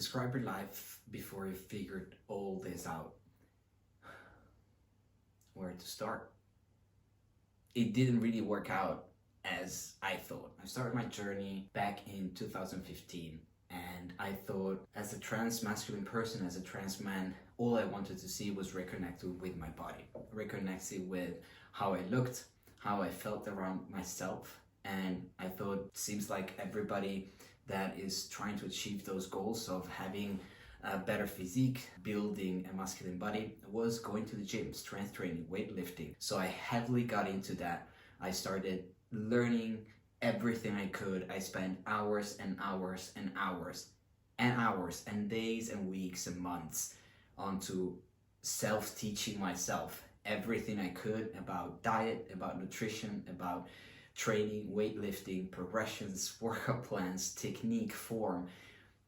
Describe your life before you figured all this out. Where to start? It didn't really work out as I thought. I started my journey back in 2015, and I thought, as a trans masculine person, as a trans man, all I wanted to see was reconnected with my body, reconnected with how I looked, how I felt around myself. And I thought, seems like everybody that is trying to achieve those goals of having a better physique, building a masculine body, was going to the gym, strength training, weightlifting. So I heavily got into that. I started learning everything I could. I spent hours and hours and hours and hours and days and weeks and months onto self-teaching myself everything I could about diet, about nutrition, about training, weightlifting, progressions, workout plans, technique, form,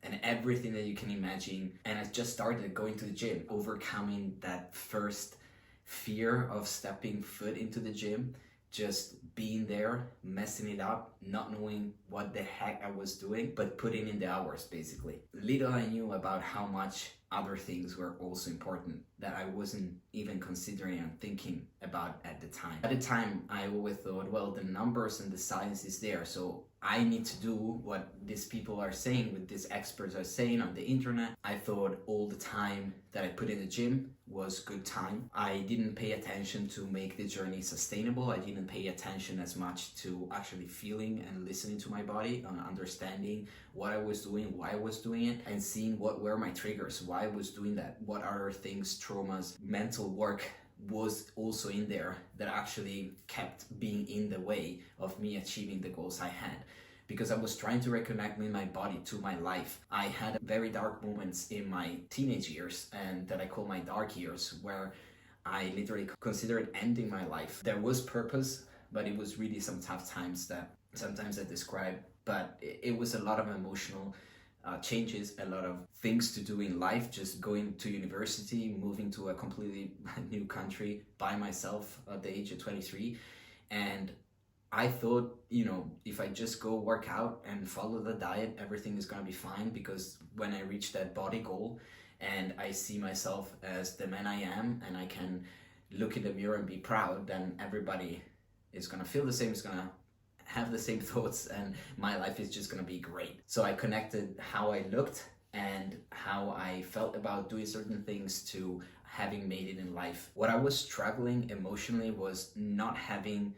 and everything that you can imagine. And I just started going to the gym, overcoming that first fear of stepping foot into the gym, just being there, messing it up, not knowing what the heck I was doing, but putting in the hours basically. Little I knew about how much other things were also important that I wasn't even considering and thinking about at the time. At the time, I always thought, well, the numbers and the science is there, so I need to do what these people are saying, what these experts are saying on the internet. I thought all the time that I put in the gym was good time. I didn't pay attention to make the journey sustainable. I didn't pay attention as much to actually feeling and listening to my body, and understanding what I was doing, why I was doing it, and seeing what were my triggers, why I was doing that, what other things, traumas, mental work was also in there that actually kept being in the way of me achieving the goals I had. Because I was trying to reconnect with my body, to my life. I had very dark moments in my teenage years, and that I call my dark years, where I literally considered ending my life. There was purpose, but it was really some tough times that sometimes I describe. But it was a lot of emotional changes, a lot of things to do in life, just going to university, moving to a completely new country by myself at the age of 23. And I thought, if I just go work out and follow the diet, everything is going to be fine, because when I reach that body goal and I see myself as the man I am, and I can look in the mirror and be proud, then everybody is going to feel the same, is going to have the same thoughts, and my life is just going to be great. So I connected how I looked and how I felt about doing certain things to having made it in life. What I was struggling emotionally was not having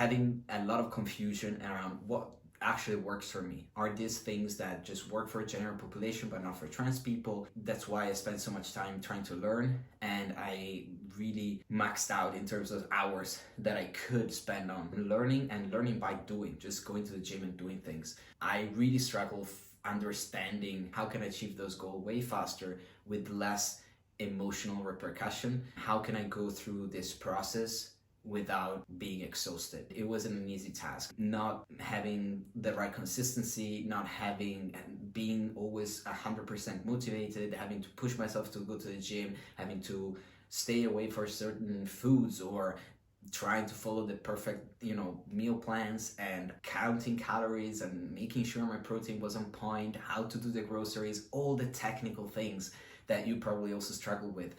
a lot of confusion around what actually works for me. Are these things that just work for a general population but not for trans people? That's why I spent so much time trying to learn, and I really maxed out in terms of hours that I could spend on learning, and learning by doing, just going to the gym and doing things. I really struggle understanding how can I achieve those goals way faster with less emotional repercussion. How can I go through this process without being exhausted? It wasn't an easy task. Not having the right consistency, being always 100% motivated, having to push myself to go to the gym, having to stay away for certain foods, or trying to follow the perfect, meal plans, and counting calories and making sure my protein was on point, how to do the groceries, all the technical things that you probably also struggle with.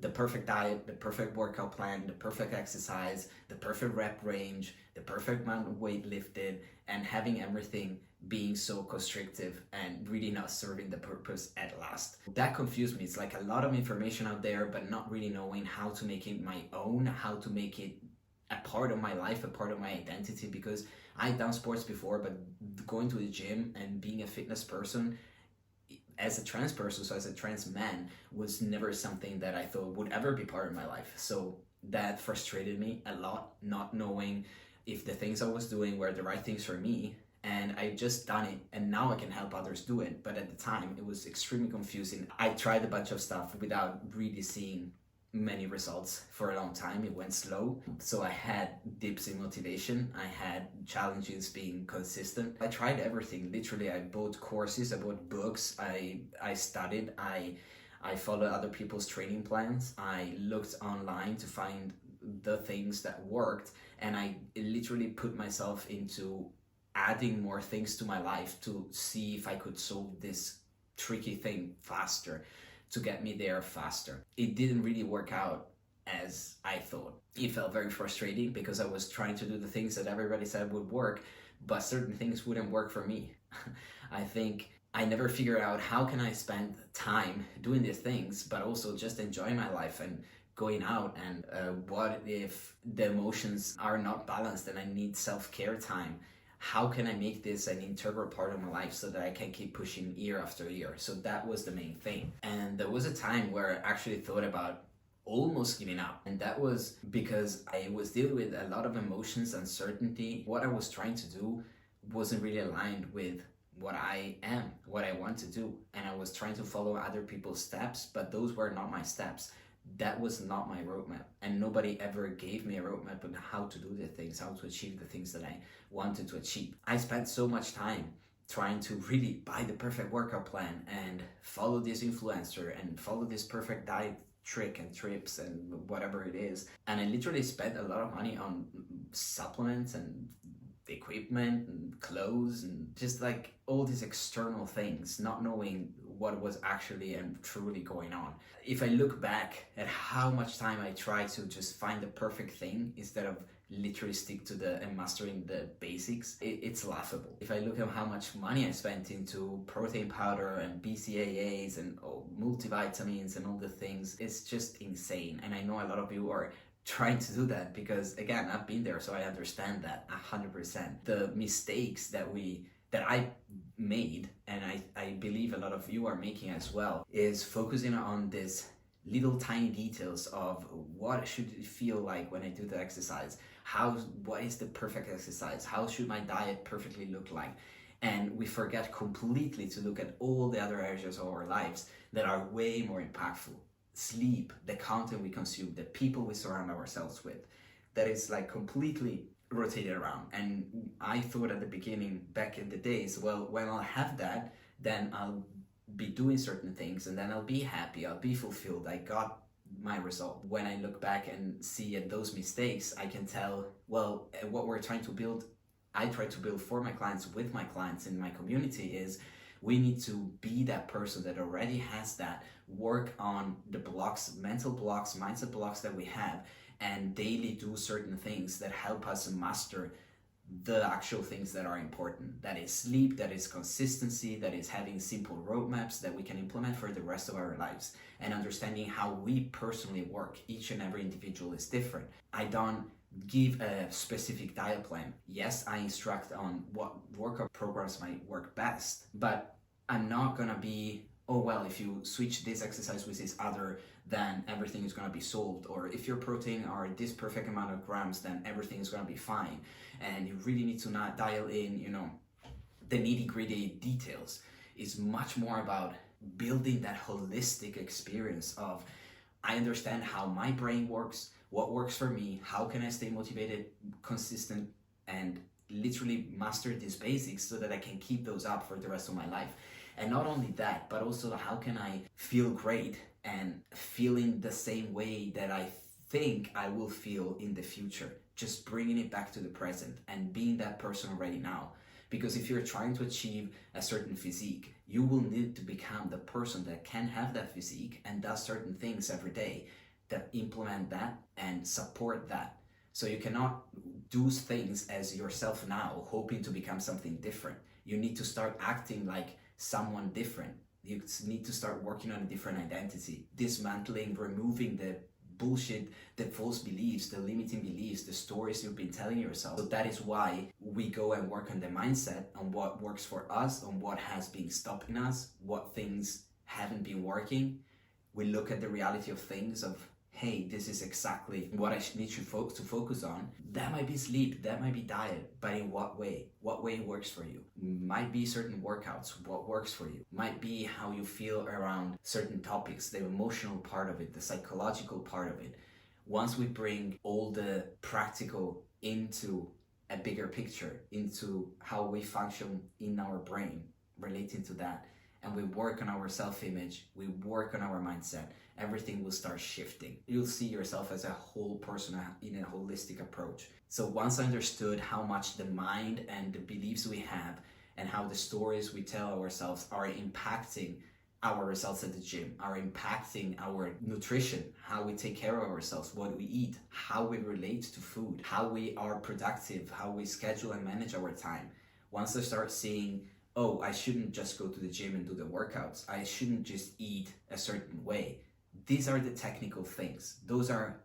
The perfect diet, the perfect workout plan, the perfect exercise, the perfect rep range, the perfect amount of weight lifted, and having everything being so constrictive and really not serving the purpose at last. That confused me. It's like a lot of information out there, but not really knowing how to make it my own, how to make it a part of my life, a part of my identity. Because I'd done sports before, but going to the gym and being a fitness person as a trans person, so as a trans man, was never something that I thought would ever be part of my life. So that frustrated me a lot, not knowing if the things I was doing were the right things for me. And I just done it, and now I can help others do it. But at the time, it was extremely confusing. I tried a bunch of stuff without really seeing many results for a long time. It went slow. So I had dips in motivation. I had challenges being consistent. I tried everything. Literally, I bought courses, I bought books, I studied, I followed other people's training plans. I looked online to find the things that worked, and I literally put myself into adding more things to my life to see if I could solve this tricky thing faster to get me there faster. It didn't really work out as I thought. It felt very frustrating because I was trying to do the things that everybody said would work, but certain things wouldn't work for me. I think I never figured out how can I spend time doing these things, but also just enjoying my life and going out. And what if the emotions are not balanced and I need self-care time? How can I make this an integral part of my life so that I can keep pushing year after year? So that was the main thing. And there was a time where I actually thought about almost giving up, and that was because I was dealing with a lot of emotions, uncertainty. What I was trying to do wasn't really aligned with what I am, what I want to do, and I was trying to follow other people's steps, but those were not my steps. That was not my roadmap, and nobody ever gave me a roadmap on how to do the things, how to achieve the things that I wanted to achieve. I spent so much time trying to really buy the perfect workout plan and follow this influencer and follow this perfect diet trick and trips and whatever it is, and I literally spent a lot of money on supplements and equipment and clothes and just like all these external things, not knowing what was actually and truly going on. If I look back at how much time I tried to just find the perfect thing instead of literally stick to the and mastering the basics, it's laughable. If I look at how much money I spent into protein powder and BCAAs and multivitamins and all the things, it's just insane. And I know a lot of you are trying to do that because, again, I've been there, so I understand that 100%. The mistakes that I made, and I believe a lot of you are making as well, is focusing on this little tiny details of what should it feel like when I do the exercise, what is the perfect exercise, how should my diet perfectly look like, and we forget completely to look at all the other areas of our lives that are way more impactful. Sleep, the content we consume, the people we surround ourselves with, that is like completely rotated around. And I thought at the beginning, back in the days, well, when I'll have that, then I'll be doing certain things and then I'll be happy, I'll be fulfilled, I got my result. When I look back and see at those mistakes, I can tell, well, what we're trying to build, I try to build for my clients, with my clients in my community, is we need to be that person that already has that, work on the blocks, mental blocks, mindset blocks that we have, and daily do certain things that help us master the actual things that are important. That is sleep, that is consistency, that is having simple roadmaps that we can implement for the rest of our lives, and understanding how we personally work. Each and every individual is different. I don't give a specific diet plan. Yes, I instruct on what workout programs might work best, but I'm not gonna be, oh well, if you switch this exercise with this other, then everything is gonna be solved. Or if your protein are this perfect amount of grams, then everything is gonna be fine. And you really need to not dial in, the nitty-gritty details. It's much more about building that holistic experience of, I understand how my brain works, what works for me, how can I stay motivated, consistent, and literally master these basics so that I can keep those up for the rest of my life. And not only that, but also how can I feel great and feeling the same way that I think I will feel in the future, just bringing it back to the present and being that person already now. Because if you're trying to achieve a certain physique, you will need to become the person that can have that physique and does certain things every day that implement that and support that. So you cannot do things as yourself now, hoping to become something different. You need to start acting like someone different. You need to start working on a different identity, dismantling, removing the bullshit, the false beliefs, the limiting beliefs, the stories you've been telling yourself. So that is why we go and work on the mindset, on what works for us, on what has been stopping us, what things haven't been working. We look at the reality of things of, hey, this is exactly what I need to focus on. That might be sleep, that might be diet, but in what way? What way works for you? Might be certain workouts, what works for you? Might be how you feel around certain topics, the emotional part of it, the psychological part of it. Once we bring all the practical into a bigger picture, into how we function in our brain relating to that, and we work on our self-image, we work on our mindset, everything will start shifting. You'll see yourself as a whole person in a holistic approach. So once I understood how much the mind and the beliefs we have and how the stories we tell ourselves are impacting our results at the gym, are impacting our nutrition, how we take care of ourselves, what we eat, how we relate to food, how we are productive, how we schedule and manage our time. Once I start seeing, oh, I shouldn't just go to the gym and do the workouts, I shouldn't just eat a certain way. These are the technical things. Those are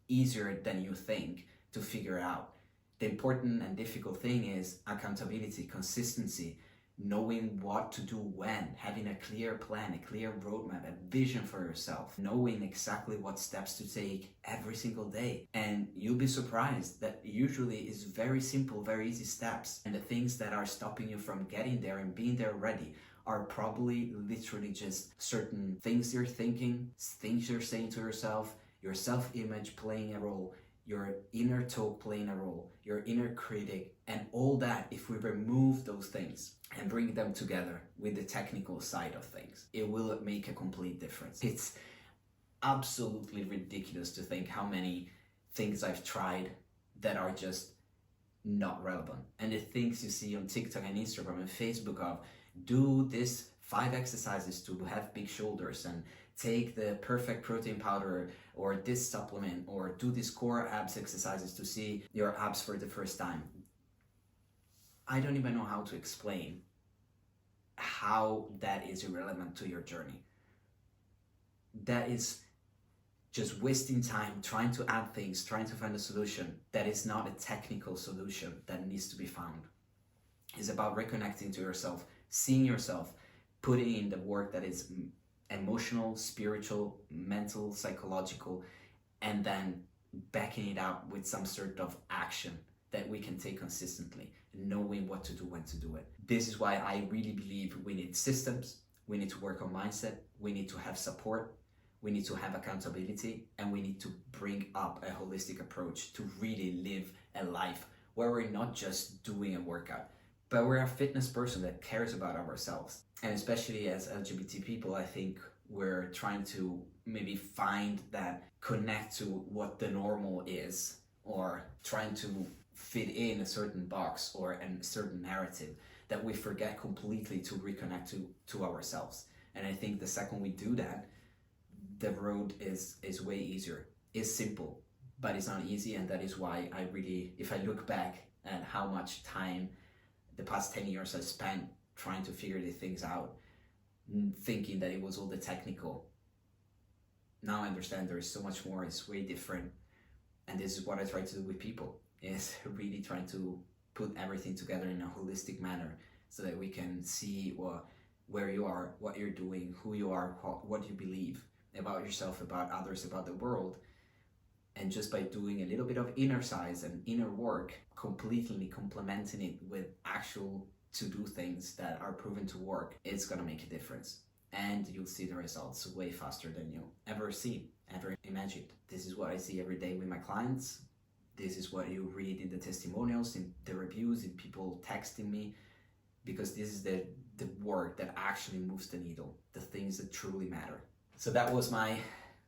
easier than you think to figure out. The important and difficult thing is accountability, consistency, knowing what to do when, having a clear plan, a clear roadmap, a vision for yourself, knowing exactly what steps to take every single day. And you'll be surprised that usually it's very simple, very easy steps. And the things that are stopping you from getting there and being there ready are probably literally just certain things you're thinking, things you're saying to yourself, your self-image playing a role, your inner talk playing a role, your inner critic, and all that. If we remove those things and bring them together with the technical side of things, it will make a complete difference. It's absolutely ridiculous to think how many things I've tried that are just not relevant. And the things you see on TikTok and Instagram and Facebook of, do this 5 exercises to have big shoulders, and take the perfect protein powder, or this supplement, or do these core abs exercises to see your abs for the first time. I don't even know how to explain how that is irrelevant to your journey. That is just wasting time trying to add things, trying to find a solution that is not a technical solution that needs to be found. It's about reconnecting to yourself, seeing yourself, putting in the work that is emotional, spiritual, mental, psychological, and then backing it up with some sort of action that we can take consistently, knowing what to do, when to do it. This is why I really believe we need systems, we need to work on mindset, we need to have support, we need to have accountability, and we need to bring up a holistic approach to really live a life where we're not just doing a workout, but we're a fitness person that cares about ourselves. And especially as LGBT people, I think we're trying to maybe find that connect to what the normal is, or trying to fit in a certain box or a certain narrative, that we forget completely to reconnect to ourselves. And I think the second we do that, the road is way easier. It's simple, but it's not easy. And that is why I really, if I look back at how much time the past 10 years I spent trying to figure these things out, thinking that it was all the technical, now I understand there is so much more, it's way different. And this is what I try to do with people, is really trying to put everything together in a holistic manner so that we can see where you are, what you're doing, who you are, what you believe about yourself, about others, about the world. And just by doing a little bit of inner science and inner work, completely complementing it with actual to-do things that are proven to work, it's gonna make a difference. And you'll see the results way faster than you ever seen, ever imagined. This is what I see every day with my clients. This is what you read in the testimonials, in the reviews, in people texting me, because this is the work that actually moves the needle, the things that truly matter. So that was my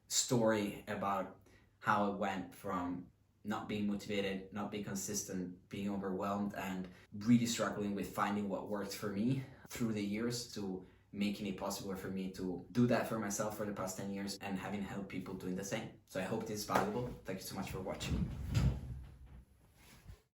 story about how I went from not being motivated, not being consistent, being overwhelmed, and really struggling with finding what worked for me through the years, to making it possible for me to do that for myself for the past 10 years and having helped people doing the same. So I hope this is valuable. Thank you so much for watching.